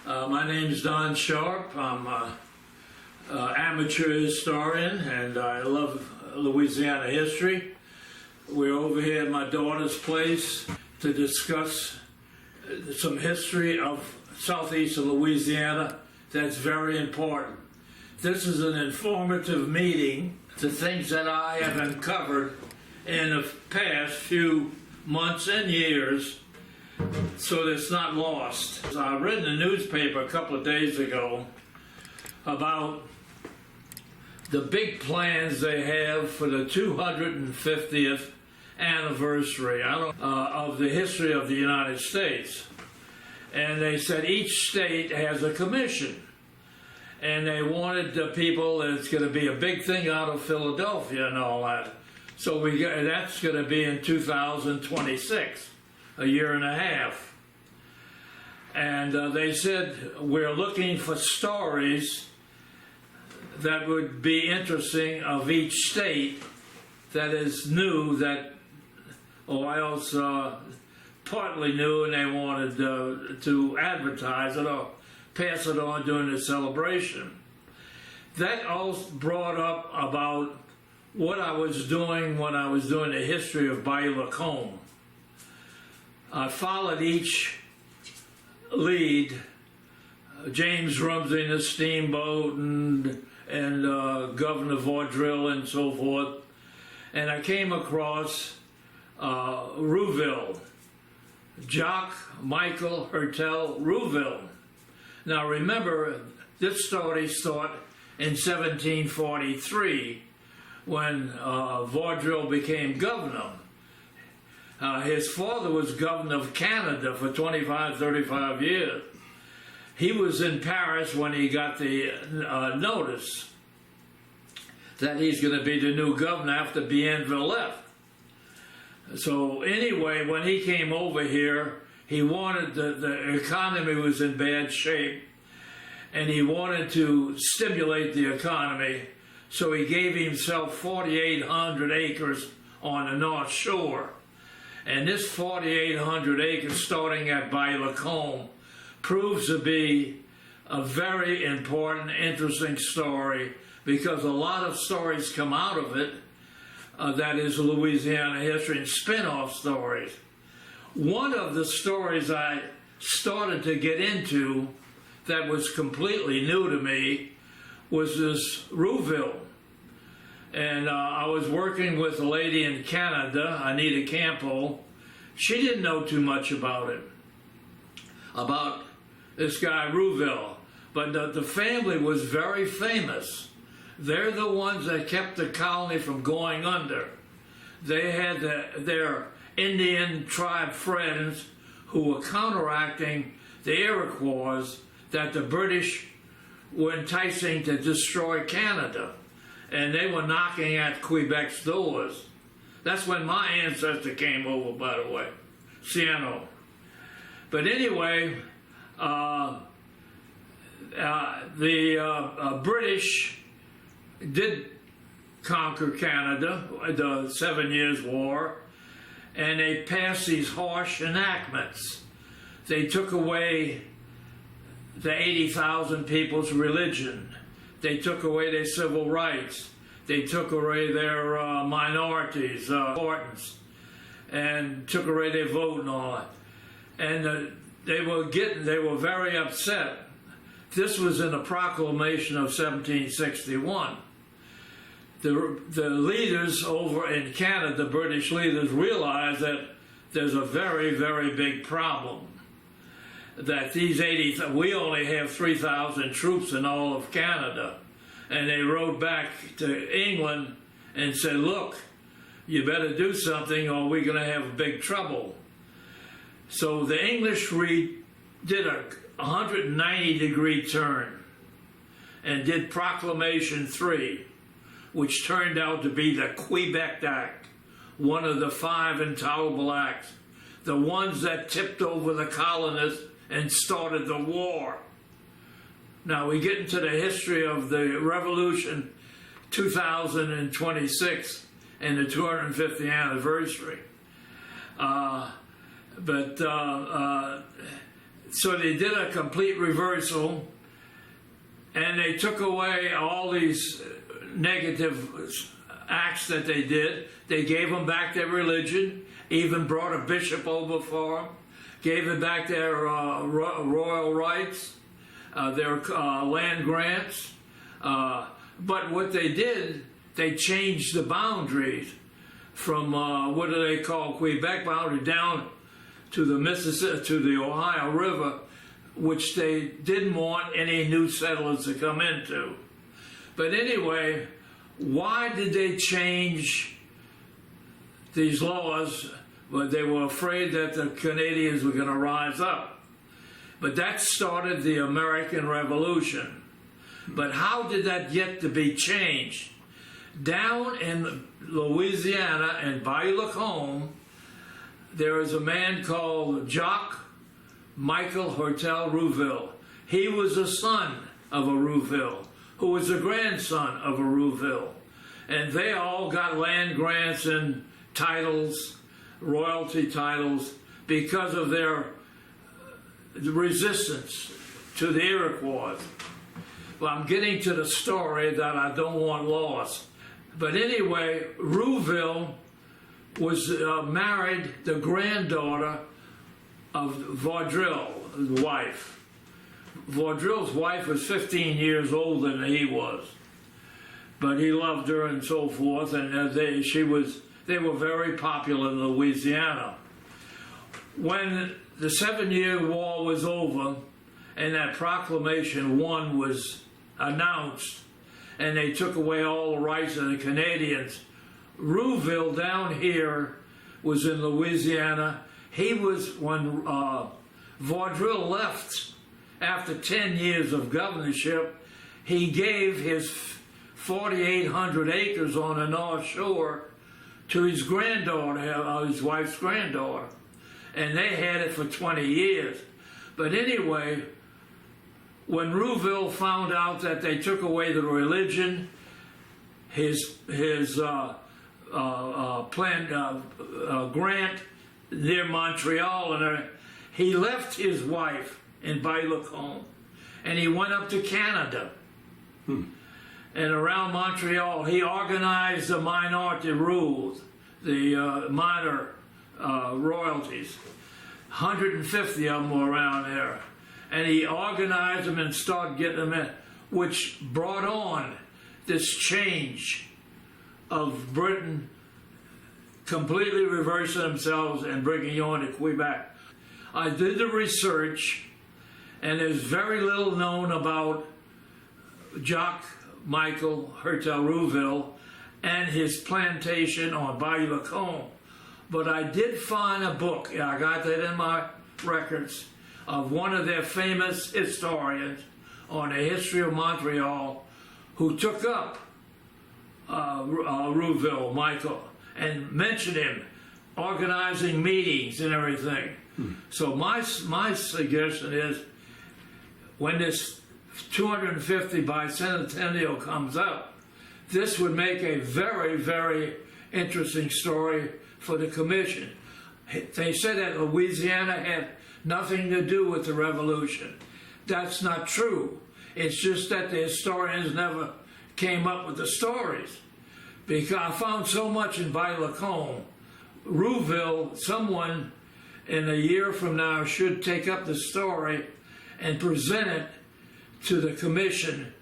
My name's Don Sharp. I'm an amateur historian and I love Louisiana history. We're over here at my daughter's place to discuss some history of southeastern Louisiana that's very important. This is an informative meeting to things that I have uncovered in the past few months and years, so that it's not lost. I read in the newspaper a couple of days ago about the big plans they have for the 250th anniversary of the history of the United States. And they said each state has a commission. And they wanted the people, it's going to be a big thing out of Philadelphia and all that. So that's going to be in 2026, a year and a half. And they said, we're looking for stories that would be interesting of each state that is new, that Ohio's partly new, and they wanted to advertise it or pass it on during the celebration. That also brought up about what I was doing when I was doing the history of Bayou Lacombe. I followed each lead, James Rumsey and the steamboat and Governor Vaudreuil and so forth, and I came across Rouville, Jacques-Michel Hertel Rouville. Now remember, this story started in 1743 when Vaudreuil became governor. His father was governor of Canada for 35 years. He was in Paris when he got the notice that he's going to be the new governor after Bienville left. So anyway, when he came over here, he wanted, the economy was in bad shape, and he wanted to stimulate the economy, so he gave himself 4,800 acres on the North Shore. And this 4,800 acres starting at Bayou Lacombe proves to be a very important, interesting story, because a lot of stories come out of it that is Louisiana history and spin-off stories. One of the stories I started to get into that was completely new to me was this Rouville. And I was working with a lady in Canada, Anita Campo. She didn't know too much about it, about this guy Rouville. But the family was very famous. They're the ones that kept the colony from going under. They had their Indian tribe friends who were counteracting the Iroquois that the British were enticing to destroy Canada. And they were knocking at Quebec's doors. That's when my ancestor came over, by the way, Siano. But anyway, the British did conquer Canada, the 7 Years' War, and they passed these harsh enactments. They took away the 80,000 people's religion. They took away their civil rights. They took away their minorities' importance, and took away their vote and all that. And they were very upset. This was in the proclamation of 1761. The leaders over in Canada, the British leaders, realized that there's a very, very big problem. That these we only have 3,000 troops in all of Canada. And they wrote back to England and said, look, you better do something or we're going to have big trouble. So the English did a 190-degree turn and did Proclamation 3, which turned out to be the Quebec Act, one of the 5 intolerable acts, the ones that tipped over the colonists and started the war. Now we get into the history of the Revolution 2026 and the 250th anniversary. But So they did a complete reversal, and they took away all these negative acts that they did. They gave them back their religion, even brought a bishop over for them, gave them back their royal rights, their land grants. But what they did, they changed the boundaries from what do they call Quebec boundary down to the Mississippi, to the Ohio River, which they didn't want any new settlers to come into. But anyway, why did they change these laws? Well, they were afraid that the Canadians were going to rise up. But that started the American Revolution. But how did that get to be changed? Down in Louisiana and Bayou Lacombe, there is a man called Jacques-Michel Hertel Rouville. He was a son of a Rouville, who was a grandson of a Rouville. And they all got land grants and titles, royalty titles, because of their resistance to the Iroquois. Well, I'm getting to the story that I don't want lost. But anyway, Rouville was married the granddaughter of Vaudreuil's wife. Vaudreuil's wife was 15 years older than he was, but he loved her and so forth, and they were very popular in Louisiana. When the 7-Year War was over and that Proclamation 1 was announced, and they took away all the rights of the Canadians, Rouville down here was in Louisiana. He was, when Vaudreuil left after 10 years of governorship, he gave his 4,800 acres on the North Shore to his granddaughter, his wife's granddaughter. And they had it for 20 years. But anyway, when Rouville found out that they took away the religion, his grant near Montreal, and he left his wife in Bayou Lacombe, and he went up to Canada. And around Montreal, he organized the minority rules, the minor royalties. 150 of them were around there. And he organized them and started getting them in, which brought on this change of Britain completely reversing themselves and bringing on to Quebec. I did the research, and there's very little known about Jacques-Michel Hertel Rouville and his plantation on Bayou Lacombe. But I did find a book, I got that in my records, of one of their famous historians on the history of Montreal, who took up Rouville, Michael, and mentioned him organizing meetings and everything. So my suggestion is, when this 250 bicentennial comes up, this would make a very, very interesting story for the commission. They said that Louisiana had nothing to do with the revolution. That's not true. It's just that the historians never came up with the stories. Because I found so much in Bayou Lacombe. Rouville, someone in a year from now should take up the story and present it to the commission,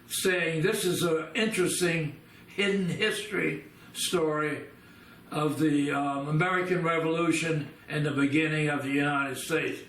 saying this is an interesting hidden history story of the American Revolution and the beginning of the United States.